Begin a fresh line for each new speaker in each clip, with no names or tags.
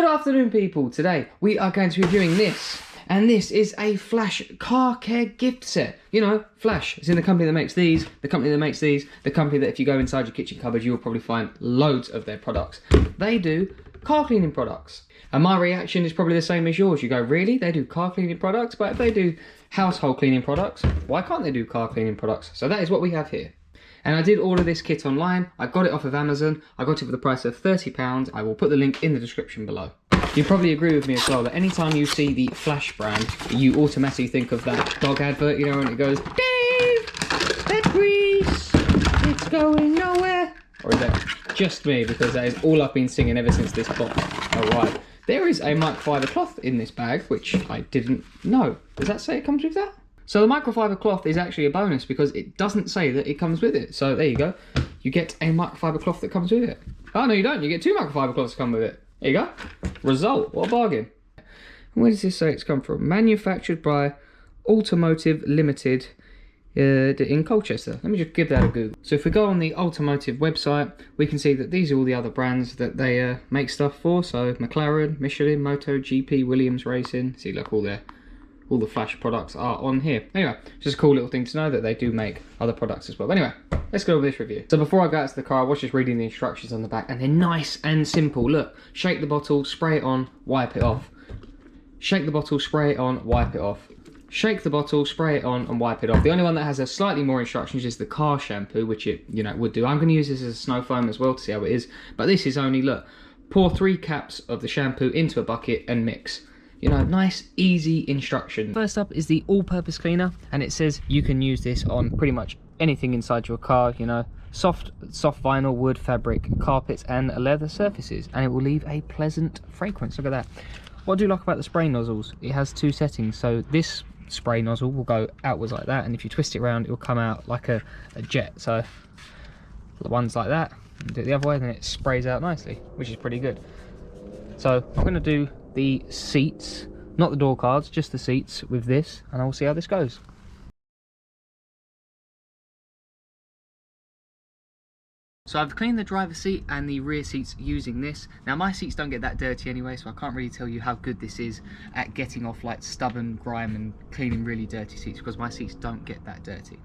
Good afternoon, people. Today we are going to be reviewing this, and this is a Flash car care gift set. You know, Flash is in the company that makes these, the company that makes these, the company that if you go inside your kitchen cupboard, you'll probably find loads of their products. They do car cleaning products. And my reaction is probably the same as yours. You go, really? They do car cleaning products? But if they do household cleaning products, why can't they do car cleaning products? So that is what we have here. And I did order this kit online. I got it off of Amazon. I got it for the price of £30. I will put the link in the description below. You probably agree with me as well that anytime you see the Flash brand, you automatically think of that dog advert, you know, and it goes, Dave, that grease, it's going nowhere. Or is that just me? Because that is all I've been singing ever since this box arrived. There is a microfiber cloth in this bag, which I didn't know. Does that say it comes with that? So the microfiber cloth is actually a bonus because it doesn't say that it comes with it. So there you go. You get a microfiber cloth that comes with it. Oh, no, you don't. You get 2 microfiber cloths that come with it. There you go. Result. What a bargain. And where does this say it's come from? Manufactured by Automotive Limited in Colchester. Let me just give that a Google. So if we go on the Automotive website, we can see that these are all the other brands that they make stuff for. So McLaren, Michelin, MotoGP, Williams Racing. See, look, all the Flash products are on here. Anyway, just a cool little thing to know that they do make other products as well. But anyway, let's go over this review. So before I go out to the car, I was just reading the instructions on the back, and they're nice and simple. Look, shake the bottle, spray it on, wipe it off. Shake the bottle, spray it on, wipe it off. Shake the bottle, spray it on, and wipe it off. The only one that has a slightly more instructions is the car shampoo, which it, you know, would do. I'm going to use this as a snow foam as well to see how it is. But this is only, look, pour 3 caps of the shampoo into a bucket and mix. You know, nice, easy instruction. First up is the all-purpose cleaner, and it says you can use this on pretty much anything inside your car, you know, soft vinyl, wood, fabric, carpets, and leather surfaces, and it will leave a pleasant fragrance. Look at that. What I do like about the spray nozzles, it has 2 settings. So this spray nozzle will go outwards like that, and if you twist it around, it will come out like a jet. So the ones like that, do it the other way, then it sprays out nicely, which is pretty good. So I'm going to do the seats, not the door cards, just the seats with this, and I'll see how this goes. So I've cleaned the driver's seat and the rear seats using this. Now my seats don't get that dirty anyway, so I can't really tell you how good this is at getting off like stubborn grime and cleaning really dirty seats, because my seats don't get that dirty.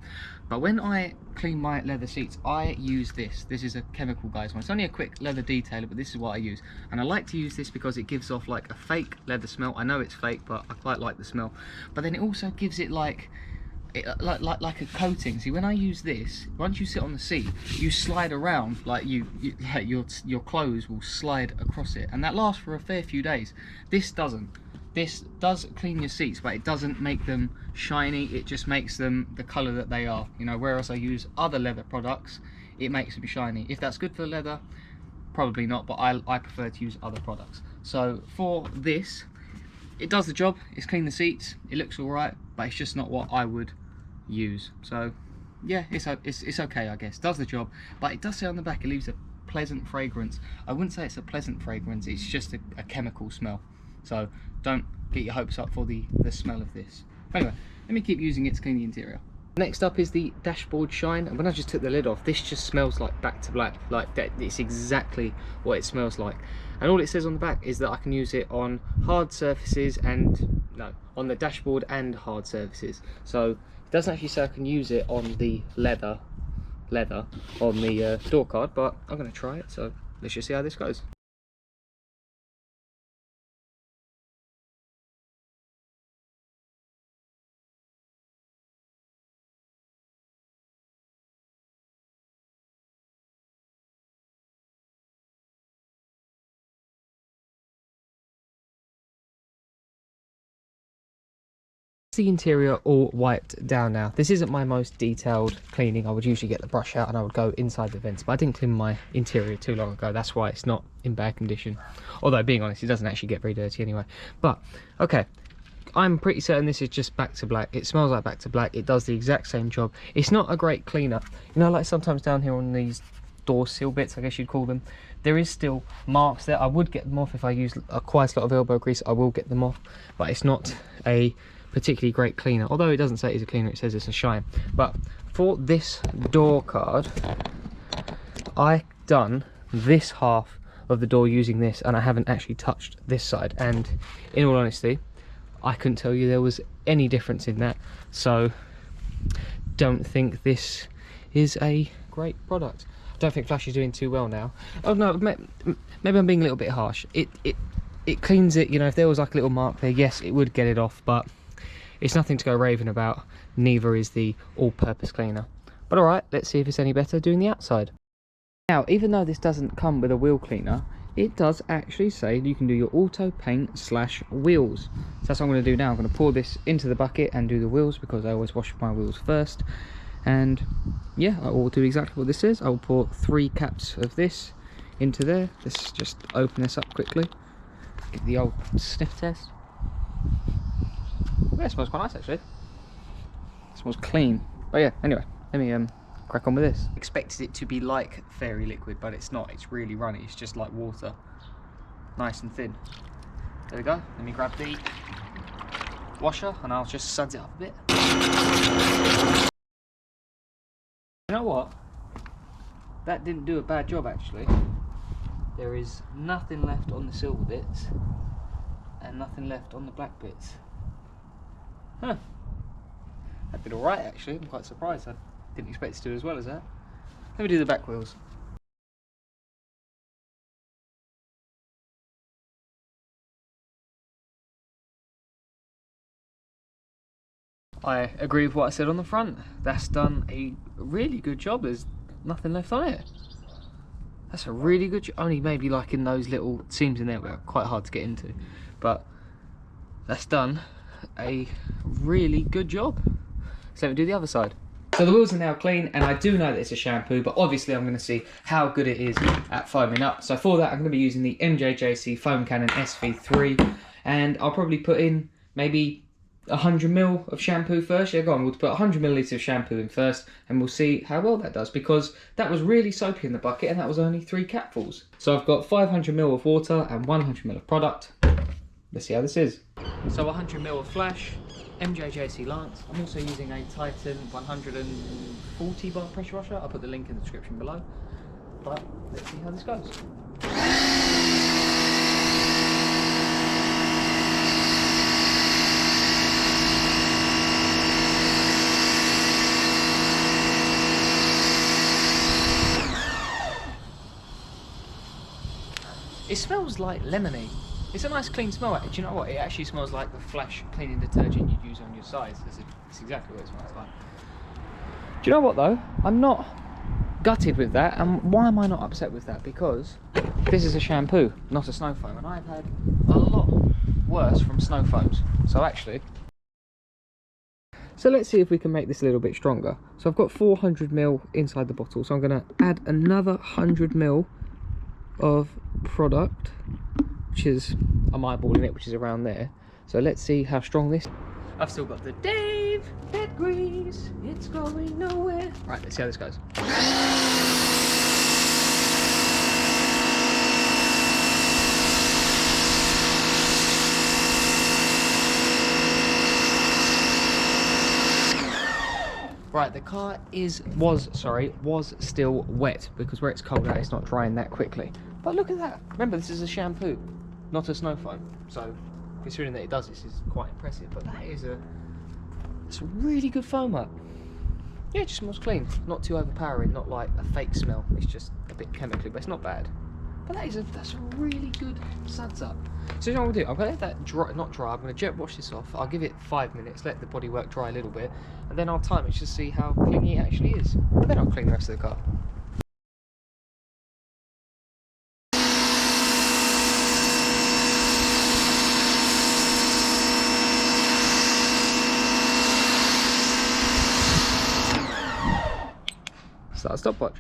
But when I clean my leather seats, I use this. This is a Chemical Guys one. It's only a quick leather detailer, but this is what I use. And I like to use this because it gives off like a fake leather smell. I know it's fake, but I quite like the smell. But then it also gives it like a coating. See, when I use this, once you sit on the seat, you slide around, like your clothes will slide across it, and that lasts for a fair few days. This doesn't. This does clean your seats, but it doesn't make them shiny. It just makes them the colour that they are, you know, whereas I use other leather products, it makes them shiny. If that's good for the leather, probably not, but I prefer to use other products. So for this, it does the job. It's cleaned the seats, it looks alright, but it's just not what I would use. So yeah, it's okay, I guess. Does the job, but it does say on the back it leaves a pleasant fragrance. I wouldn't say it's a pleasant fragrance, it's just a chemical smell. So don't get your hopes up for the smell of this. Anyway, let me keep using it to clean the interior. Next up is the dashboard shine, and when I just took the lid off, this just smells like Back to Black. Like that, it's exactly what it smells like. And all it says on the back is that I can use it on hard surfaces and on the dashboard and hard surfaces. So it doesn't actually say I can use it on the leather on the door card, but I'm going to try it. So let's just see how this goes. The interior all wiped down now. This isn't my most detailed cleaning. I would usually get the brush out and I would go inside the vents, but I didn't clean my interior too long ago. That's why it's not in bad condition, although being honest, it doesn't actually get very dirty anyway. But okay, I'm pretty certain this is just Back to Black. It smells like Back to Black. It does the exact same job. It's not a great cleaner, you know, like sometimes down here on these door seal bits, I guess you'd call them, there is still marks there. I would get them off if I use quite a lot of elbow grease. I will get them off, but it's not a particularly great cleaner, although it doesn't say it's a cleaner, it says it's a shine. But for this door card, I done this half of the door using this, and I haven't actually touched this side, and in all honesty I couldn't tell you there was any difference in that, so don't think this is a great product. I don't think Flash is doing too well now. Oh no, maybe I'm being a little bit harsh. It cleans it, you know. If there was like a little mark there, yes, it would get it off, but it's nothing to go raving about. Neither is the all-purpose cleaner. But alright, let's see if it's any better doing the outside. Now, even though this doesn't come with a wheel cleaner, it does actually say you can do your auto paint / wheels. So that's what I'm going to do now. I'm going to pour this into the bucket and do the wheels, because I always wash my wheels first. And yeah, I will do exactly what this is. I will pour 3 caps of this into there. Let's just open this up quickly. Give the old sniff test. Yeah, it smells quite nice actually. It smells clean. But yeah, anyway, let me crack on with this. Expected it to be like fairy liquid, but it's not. It's really runny. It's just like water, nice and thin. There we go. Let me grab the washer and I'll just suds it up a bit. You know what? That didn't do a bad job actually. There is nothing left on the silver bits and nothing left on the black bits. Huh. That did alright actually. I'm quite surprised. I didn't expect it to do as well as that. Let me do the back wheels. I agree with what I said on the front. That's done a really good job. There's nothing left on it. That's a really good job. Only maybe like in those little seams in there were quite hard to get into, but that's done a really good job. So let me do the other side. So the wheels are now clean, and I do know that it's a shampoo, but obviously I'm going to see how good it is at foaming up. So for that I'm going to be using the MJJC Foam Cannon SV3, and I'll probably put in maybe 100ml of shampoo first. Yeah, go on, we'll put 100ml of shampoo in first and we'll see how well that does, because that was really soapy in the bucket and that was only 3 capfuls. So I've got 500ml of water and 100ml of product. Let's see how this is. So 100ml of Flash, MJJC Lance. I'm also using a Titan 140 bar pressure washer. I'll put the link in the description below. But let's see how this goes. It smells like lemony. It's a nice clean smell. Do you know what? It actually smells like the Flash cleaning detergent you'd use on your sides. It's exactly what it smells like. Do you know what though? I'm not gutted with that. And why am I not upset with that? Because this is a shampoo, not a snow foam. And I've had a lot worse from snow foams. So actually... So let's see if we can make this a little bit stronger. So I've got 400ml inside the bottle. So I'm going to add another 100ml of product, which is, I'm eyeballing it, which is around there. So let's see how strong this. I've still got the Dave Pet Grease, it's going nowhere. Right, let's see how this goes. Right, the car was still wet, because where it's cold out it's not drying that quickly. But look at that. Remember, this is a shampoo, not a snow foam. So considering that it does this is quite impressive. But that is it's a really good foam up. Yeah, it just smells clean. Not too overpowering, not like a fake smell. It's just a bit chemically, but it's not bad. But that's a really good suds up. So you know what I'm gonna do? I'm gonna let that dry, not dry. I'm gonna jet wash this off. I'll give it 5 minutes, let the bodywork dry a little bit, and then I'll time it to see how clingy it actually is. And then I'll clean the rest of the car. Start a stopwatch.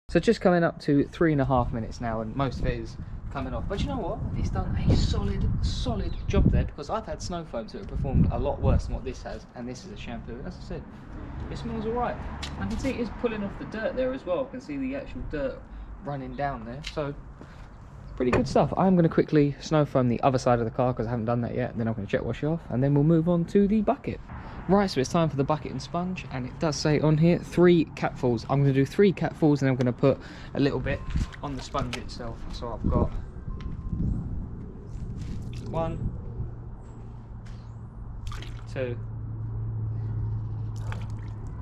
So just coming up to 3.5 minutes now, and most of it is coming off. But you know what? It's done a solid job there, because I've had snow foams that have performed a lot worse than what this has, and this is a shampoo. And as I said, it smells alright. I can see it is pulling off the dirt there as well. I can see the actual dirt running down there. So pretty good stuff. I'm going to quickly snow foam the other side of the car because I haven't done that yet. Then I'm going to jet wash it off, and then we'll move on to the bucket. Right, so it's time for the bucket and sponge, and it does say on here 3 capfuls. I'm going to do 3 capfuls, and I'm going to put a little bit on the sponge itself. So I've got 1, 2,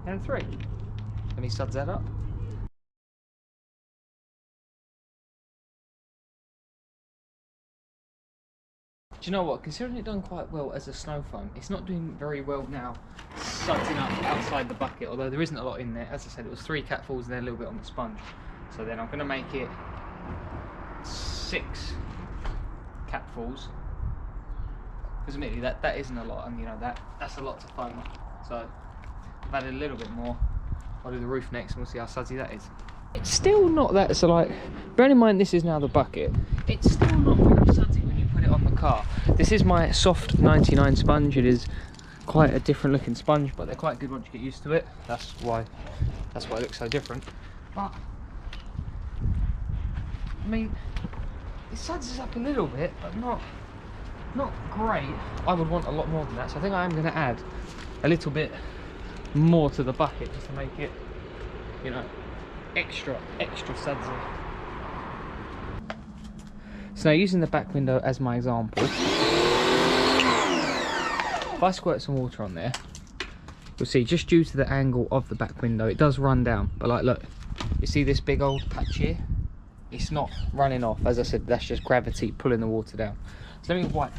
and 3. Let me suds that up. Do you know what? Considering it done quite well as a snow foam, it's not doing very well now sudsing up outside the bucket, although there isn't a lot in there. As I said, it was 3 capfuls and then a little bit on the sponge. So then I'm going to make it 6 capfuls. Because admittedly that isn't a lot, and you know that's a lot to foam. So I've added a little bit more. I'll do the roof next and we'll see how sudsy that is. It's still not that, so like, bearing in mind this is now the bucket, it's still not very sudsy when you put it on the car. This is my soft 99 sponge. It is quite a different looking sponge, but they're quite good once you get used to it. That's why it looks so different. But I mean, it suds up a little bit, but not great. I would want a lot more than that, so I think I am going to add a little bit more to the bucket just to make it, you know, extra sudsy. So now, using the back window as my example, if I squirt some water on there, you'll see just due to the angle of the back window it does run down, but like, look, you see this big old patch here? It's not running off. As I said, that's just gravity pulling the water down. So let me wipe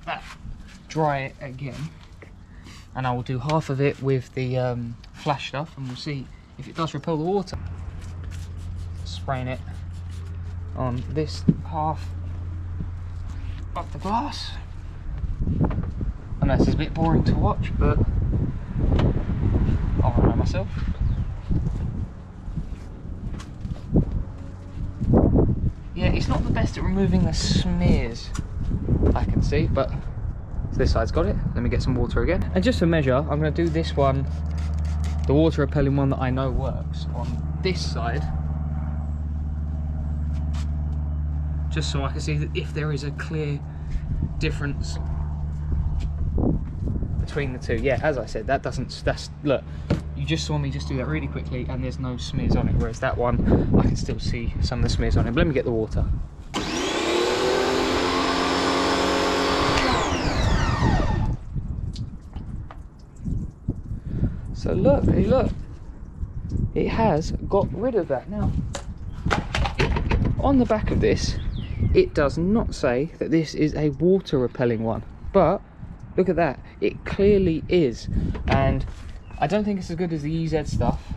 that, dry it again, and I will do half of it with the flash stuff, and we'll see if it does repel the water. Spraying it on this half of the glass. I know this is a bit boring to watch, but I'll run it myself. Yeah, it's not the best at removing the smears, I can see, but this side's got it. Let me get some water again. And just for measure, I'm going to do this one, the water repelling one that I know works, on this side, just so I can see that if there is a clear difference between the two. Yeah, as I said, look, you just saw me just do that really quickly and there's no smears on it, whereas that one, I can still see some of the smears on it. But let me get the water. So look, hey look, it has got rid of that. Now, on the back of this, it does not say that this is a water repelling one, but look at that, it clearly is. And I don't think it's as good as the EZ stuff,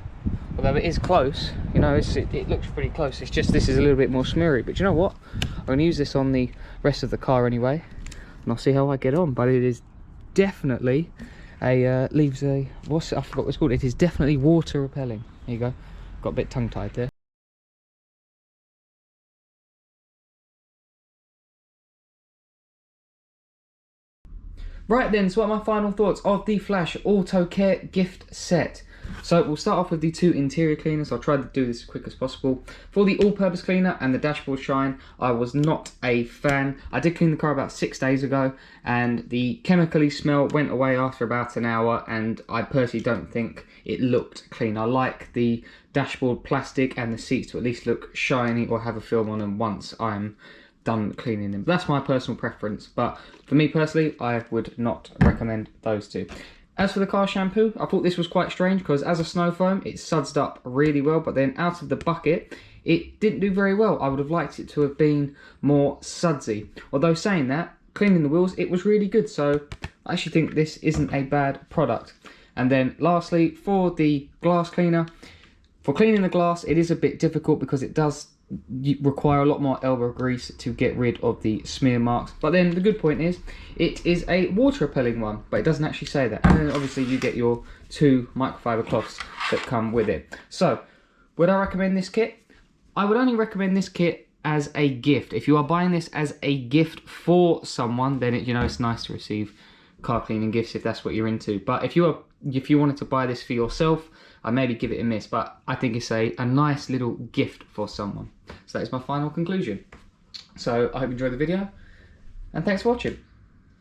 although it is close, you know, it looks pretty close. It's just this is a little bit more smeary, but you know what, I'm going to use this on the rest of the car anyway, and I'll see how I get on. But it is definitely I forgot what it's called. It is definitely water repelling. There you go, got a bit tongue tied there. Right then, so what are my final thoughts of the Flash Auto Care gift set? So we'll start off with the 2 interior cleaners. I'll try to do this as quick as possible. For the all-purpose cleaner and the dashboard shine, I was not a fan. I did clean the car about 6 days ago, and the chemically smell went away after about an hour, and I personally don't think it looked clean. I like the dashboard plastic and the seats to at least look shiny or have a film on them once I'm done cleaning them. That's my personal preference, but for me personally, I would not recommend those 2. As for the car shampoo, I thought this was quite strange because as a snow foam, it sudsed up really well, but then out of the bucket, it didn't do very well. I would have liked it to have been more sudsy. Although saying that, cleaning the wheels, it was really good, so I actually think this isn't a bad product. And then lastly, for the glass cleaner, for cleaning the glass, it is a bit difficult because it does require a lot more elbow grease to get rid of the smear marks. But then the good point is, it is a water repelling one, but it doesn't actually say that. And then obviously you get your 2 microfiber cloths that come with it. So, would I recommend this kit? I would only recommend this kit as a gift. If you are buying this as a gift for someone, then it's nice to receive car cleaning gifts if that's what you're into. But if you wanted to buy this for yourself, I'd maybe give it a miss, but I think it's a nice little gift for someone. So that is my final conclusion. So I hope you enjoyed the video, and thanks for watching.